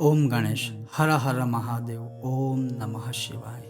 ओम गणेश हर हर महादेव। ओम नमः शिवाय।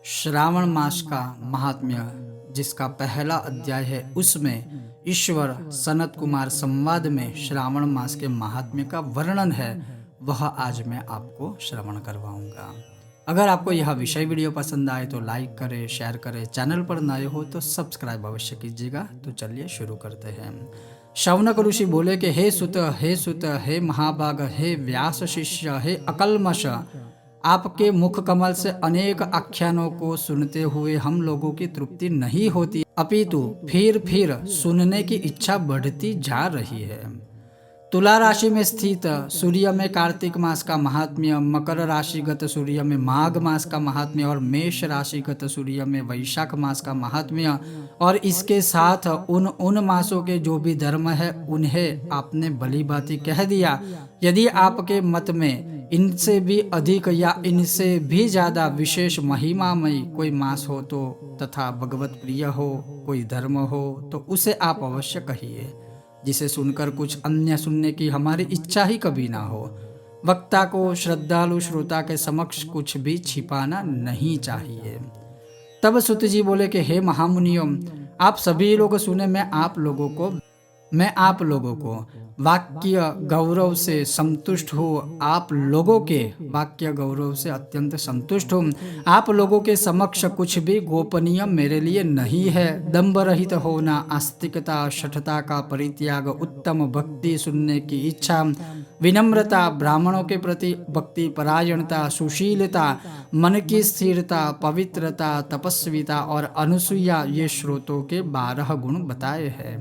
श्रावण मास का महात्म्य जिसका पहला अध्याय है, उसमें ईश्वर सनत कुमार संवाद में श्रावण मास के महात्म्य का वर्णन है, वह आज मैं आपको श्रवण करवाऊंगा। अगर आपको यह विषय वीडियो पसंद आए तो लाइक करें, शेयर करें, चैनल पर नए हो तो सब्सक्राइब अवश्य कीजिएगा। तो चलिए शुरू करते हैं। शौनक ऋषि बोले कि हे सुत, हे सुत, हे महाभाग, हे व्यास शिष्य, हे अकल्मष, आपके मुख कमल से अनेक आख्यानों को सुनते हुए हम लोगों की तृप्ति नहीं होती, अपितु फिर सुनने की इच्छा बढ़ती जा रही है। तुला राशि में स्थित सूर्य में कार्तिक मास का महात्म्य, मकर राशिगत सूर्य में माघ मास का महात्म्य और मेष राशिगत सूर्य में वैशाख मास का महात्म्य, और इसके साथ उन मासों के जो भी धर्म है उन्हें आपने भली भांति कह दिया। यदि आपके मत में इनसे भी अधिक या इनसे भी ज्यादा विशेष महिमामयी कोई मास हो तो, तथा भगवत प्रिय हो, कोई धर्म हो, तो उसे आप अवश्य कहिए, जिसे सुनकर कुछ अन्य सुनने की हमारी इच्छा ही कभी ना हो। वक्ता को श्रद्धालु श्रोता के समक्ष कुछ भी छिपाना नहीं चाहिए। तब सुत जी बोले कि हे महामुनियों, आप सभी लोग सुने, मैं आप लोगों को वाक्य गौरव से संतुष्ट हूँ। आप लोगों के वाक्य गौरव से अत्यंत संतुष्ट हूँ। आप लोगों के समक्ष कुछ भी गोपनीय मेरे लिए नहीं है। दंभ रहित होना, आस्तिकता, शठता का परित्याग, उत्तम भक्ति सुनने की इच्छा, विनम्रता, ब्राह्मणों के प्रति भक्ति परायणता, सुशीलता, मन की स्थिरता, पवित्रता, तपस्विता और अनुसूया, ये श्रोतों के 12 गुण बताए हैं।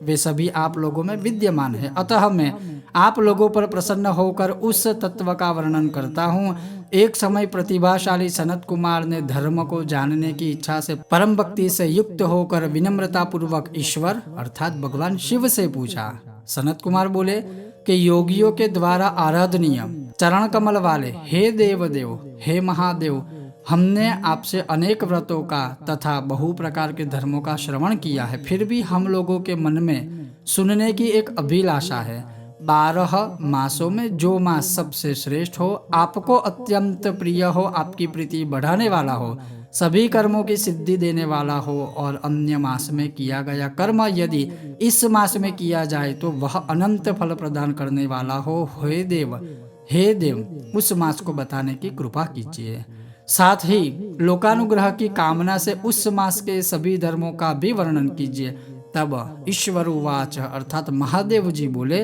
वे सभी आप लोगों में विद्यमान है। अतः मैं आप लोगों पर प्रसन्न होकर उस तत्व का वर्णन करता हूँ। एक समय प्रतिभाशाली सनत कुमार ने धर्म को जानने की इच्छा से परम भक्ति से युक्त होकर विनम्रता पूर्वक ईश्वर अर्थात भगवान शिव से पूछा। सनत कुमार बोले कि योगियों के द्वारा आराधनीय चरण कमल वाले हे देवदेव, हे महादेव, हमने आपसे अनेक व्रतों का तथा बहु प्रकार के धर्मों का श्रवण किया है, फिर भी हम लोगों के मन में सुनने की एक अभिलाषा है। 12 मासों में जो मास सबसे श्रेष्ठ हो, आपको अत्यंत प्रिय हो, आपकी प्रीति बढ़ाने वाला हो, सभी कर्मों की सिद्धि देने वाला हो, और अन्य मास में किया गया कर्म यदि इस मास में किया जाए तो वह अनंत फल प्रदान करने वाला हो। हे देव, उस मास को बताने की कृपा कीजिए। साथ ही लोकानुग्रह की कामना से उस मास के सभी धर्मों का भी वर्णन कीजिए। तब ईश्वर उवाच अर्थात महादेव जी बोले,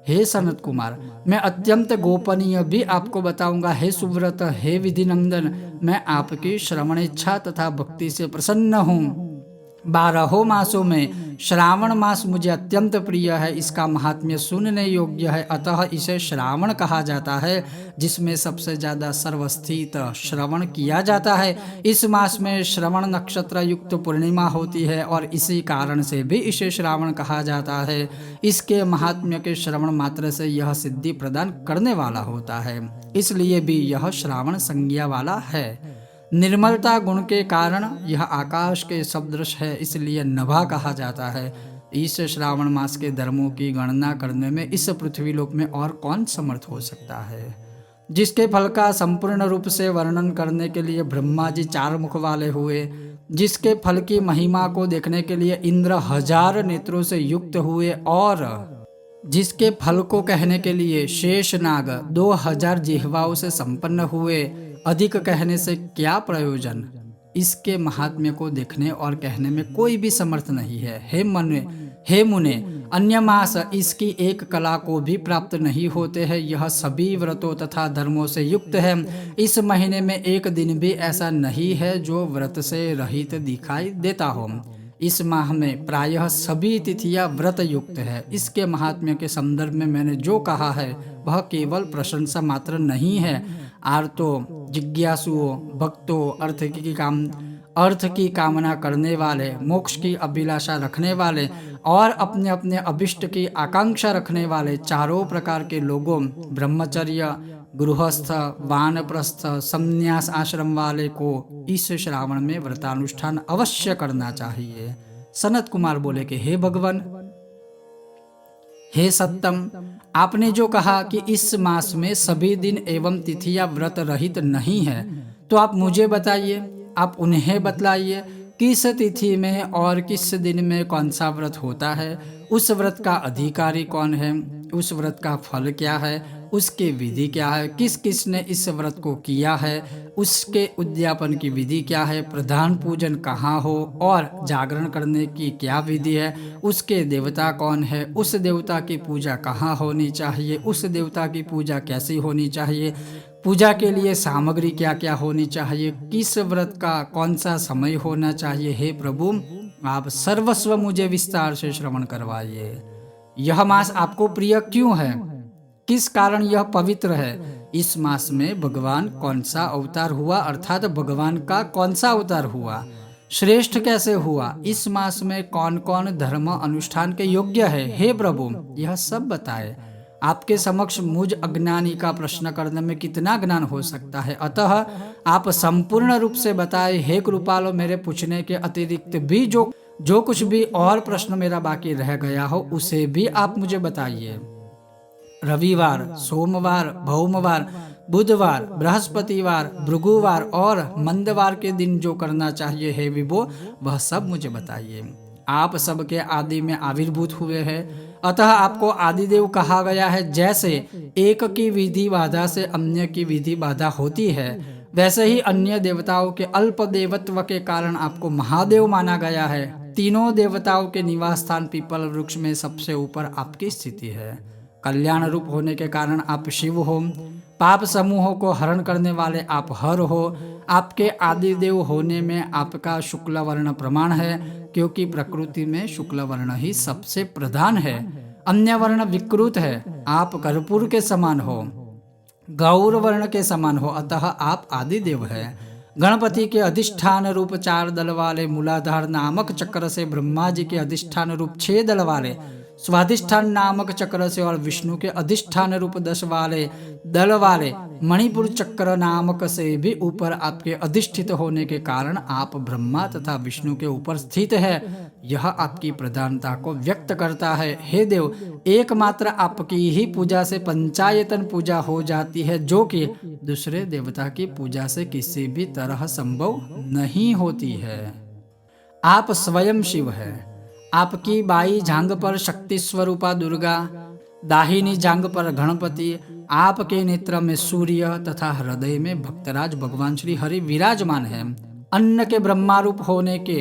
हे सनत कुमार, मैं अत्यंत गोपनीय भी आपको बताऊंगा। हे सुव्रत, हे विधि नंदन, मैं आपकी श्रवण इच्छा तथा भक्ति से प्रसन्न हूँ। 12 मासों में श्रावण मास मुझे अत्यंत प्रिय है। इसका महात्म्य सुनने योग्य है, अतः इसे श्रावण कहा जाता है, जिसमें सबसे ज्यादा सर्वस्थित श्रवण किया जाता है। इस मास में श्रवण नक्षत्र युक्त पूर्णिमा होती है और इसी कारण से भी इसे श्रावण कहा जाता है। इसके महात्म्य के श्रवण मात्र से यह सिद्धि प्रदान करने वाला होता है, इसलिए भी यह श्रावण संज्ञा वाला है। निर्मलता गुण के कारण यह आकाश के सदृश है, इसलिए नभा कहा जाता है। इस श्रावण मास के धर्मों की गणना करने में इस पृथ्वीलोक में और कौन समर्थ हो सकता है। जिसके फल का संपूर्ण रूप से वर्णन करने के लिए ब्रह्मा जी 4 मुख वाले हुए, जिसके फल की महिमा को देखने के लिए इंद्र 1000 नेत्रों से युक्त हुए, और जिसके फल को कहने के लिए शेषनाग 2000 जिह्वाओं से संपन्न हुए, अधिक कहने से क्या प्रयोजन। इसके महात्म्य को देखने और कहने में कोई भी समर्थ नहीं है। हे मुने, अन्य मास इसकी एक कला को भी प्राप्त नहीं होते हैं। यह सभी व्रतों तथा धर्मों से युक्त है। इस महीने में एक दिन भी ऐसा नहीं है जो व्रत से रहित दिखाई देता हो। इस माह में प्रायः सभी तिथियां व्रत युक्त है। इसके महात्म्य के संदर्भ में मैंने जो कहा है वह केवल प्रशंसा मात्र नहीं है। आर्तों, जिज्ञासुओं, भक्तों, अर्थ की कामना करने वाले, मोक्ष की अभिलाषा रखने वाले और अपने अपने अभिष्ट की आकांक्षा रखने वाले चारों प्रकार के लोगों, ब्रह्मचर्य, गृहस्थ, वानप्रस्थ, संन्यास आश्रम वाले को इस श्रावण में व्रतानुष्ठान अवश्य करना चाहिए। सनत कुमार बोले कि हे भगवान, हे सत्तम, आपने जो कहा कि इस मास में सभी दिन एवं तिथियां व्रत रहित नहीं है, तो आप मुझे बताइए, आप उन्हें बतलाइए किस तिथि में और किस दिन में कौन सा व्रत होता है, उस व्रत का अधिकारी कौन है, उस व्रत का फल क्या है, उसकी विधि क्या है, किस किस ने इस व्रत को किया है, उसके उद्यापन की विधि क्या है, प्रधान पूजन कहाँ हो और जागरण करने की क्या विधि है, उसके देवता कौन है, उस देवता की पूजा कहाँ होनी चाहिए, उस देवता की पूजा कैसी होनी चाहिए, पूजा के लिए सामग्री क्या क्या होनी चाहिए, किस व्रत का कौन सा समय होना चाहिए। हे प्रभु, आप सर्वस्व मुझे विस्तार से श्रवण करवाइए। यह मास आपको प्रिय क्यों है, किस कारण यह पवित्र है, इस मास में भगवान कौन सा अवतार हुआ, अर्थात भगवान का कौन सा अवतार हुआ, श्रेष्ठ कैसे हुआ, इस मास में कौन कौन धर्म अनुष्ठान के योग्य है। हे प्रभु, यह सब बताए। आपके समक्ष मुझ अज्ञानी का प्रश्न करने में कितना ज्ञान हो सकता है, अतः आप संपूर्ण रूप से बताए। हे कृपालो, मेरे पूछने के अतिरिक्त भी जो कुछ भी और प्रश्न मेरा बाकी रह गया हो, उसे भी आप मुझे बताइए। रविवार, सोमवार, भौमवार, बुधवार, बृहस्पतिवार, भृगुवार और मंदवार के दिन जो करना चाहिए हे विभो, वह सब मुझे बताइए। आप सबके आदि में आविर्भूत हुए हैं, अतः आपको आदिदेव कहा गया है। जैसे एक की विधि बाधा से अन्य की विधि बाधा होती है, वैसे ही अन्य देवताओं के अल्प देवत्व के कारण आपको महादेव माना गया है। तीनों देवताओं के निवास स्थान पीपल वृक्ष में सबसे ऊपर आपकी स्थिति है। कल्याण रूप होने के कारण आप शिव हो, पाप समूहों को हरण करने वाले आप हर हो। आपके आदिदेव होने में आपका शुक्ल वर्ण प्रमाण है, क्योंकि प्रकृति में शुक्ल वर्ण ही सबसे प्रधान है, अन्य वर्ण विकृत है। आप कर्पूर के समान हो, गौर वर्ण के समान हो, अतः आप आदिदेव है। गणपति के अधिष्ठान रूप 4 दल वाले मूलाधार नामक चक्र से, ब्रह्मा जी के अधिष्ठान रूप 6 दल वाले स्वाधिष्ठान नामक चक्र से और विष्णु के अधिष्ठान रूप 10 वाले दल वाले मणिपुर चक्र नामक से भी ऊपर आपके अधिष्ठित होने के कारण आप ब्रह्मा तथा विष्णु के ऊपर स्थित है। यह आपकी प्रधानता को व्यक्त करता है। हे देव, एकमात्र आपकी ही पूजा से पंचायतन पूजा हो जाती है, जो कि दूसरे देवता की पूजा से किसी भी तरह संभव नहीं होती है। आप स्वयं शिव है। आपकी बाई जांघ पर शक्ति स्वरूपा दुर्गा, दाहिनी जांघ पर गणपति, आपके नेत्र में सूर्य तथा हृदय में भक्तराज भगवान श्री हरि विराजमान है। अन्न के ब्रह्मा रूप होने के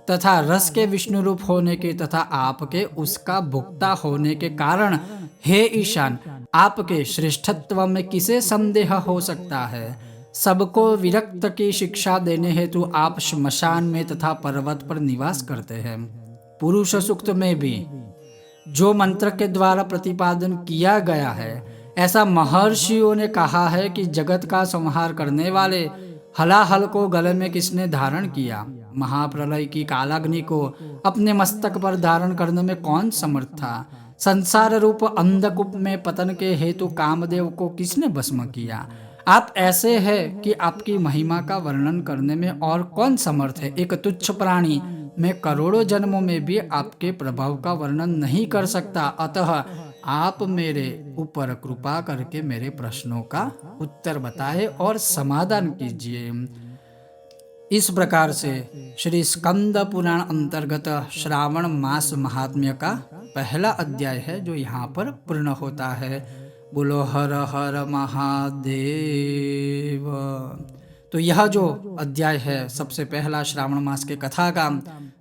तथा रस के विष्णु रूप होने के तथा आपके उसका भोक्ता होने के कारण, हे ईशान, आपके श्रेष्ठत्व में किसे संदेह हो सकता है। सबको विरक्त की शिक्षा देने हेतु आप श्मशान में तथा पर्वत पर निवास करते हैं। पुरुष सूक्त में भी जो मंत्र के द्वारा प्रतिपादन किया गया है, ऐसा महर्षियों ने कहा है कि जगत का संहार करने वाले हलाहल को गले में किसने धारण किया, महाप्रलय की कालाग्नि को अपने मस्तक पर धारण करने में कौन समर्थ था, संसार रूप अंधकूप में पतन के हेतु कामदेव को किसने भस्म किया। आप ऐसे हैं कि आपकी महिमा का वर्णन करने में और कौन समर्थ है। एक तुच्छ प्राणी मैं करोड़ों जन्मों में भी आपके प्रभाव का वर्णन नहीं कर सकता, अतः आप मेरे ऊपर कृपा करके मेरे प्रश्नों का उत्तर बताएं और समाधान कीजिए। इस प्रकार से श्री स्कंद पुराण अंतर्गत श्रावण मास महात्म्य का पहला अध्याय है, जो यहाँ पर पूर्ण होता है। बोलो हर हर महादेव। तो यह जो अध्याय है सबसे पहला श्रावण मास के कथा का,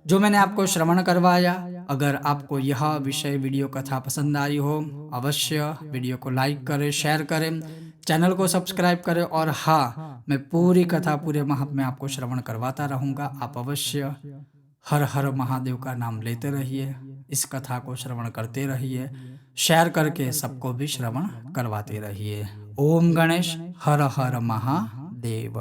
जो मैंने आपको श्रवण करवाया, अगर आपको यह विषय वीडियो कथा पसंद आई हो, अवश्य वीडियो को लाइक करें, शेयर करें, चैनल को सब्सक्राइब करें। और हाँ, मैं पूरी कथा पूरे माह में आपको श्रवण करवाता रहूँगा। आप अवश्य हर हर महादेव का नाम लेते रहिए, इस कथा को श्रवण करते रहिए, शेयर करके सबको भी श्रवण करवाते रहिए। ओम गणेश, हर हर महादेव।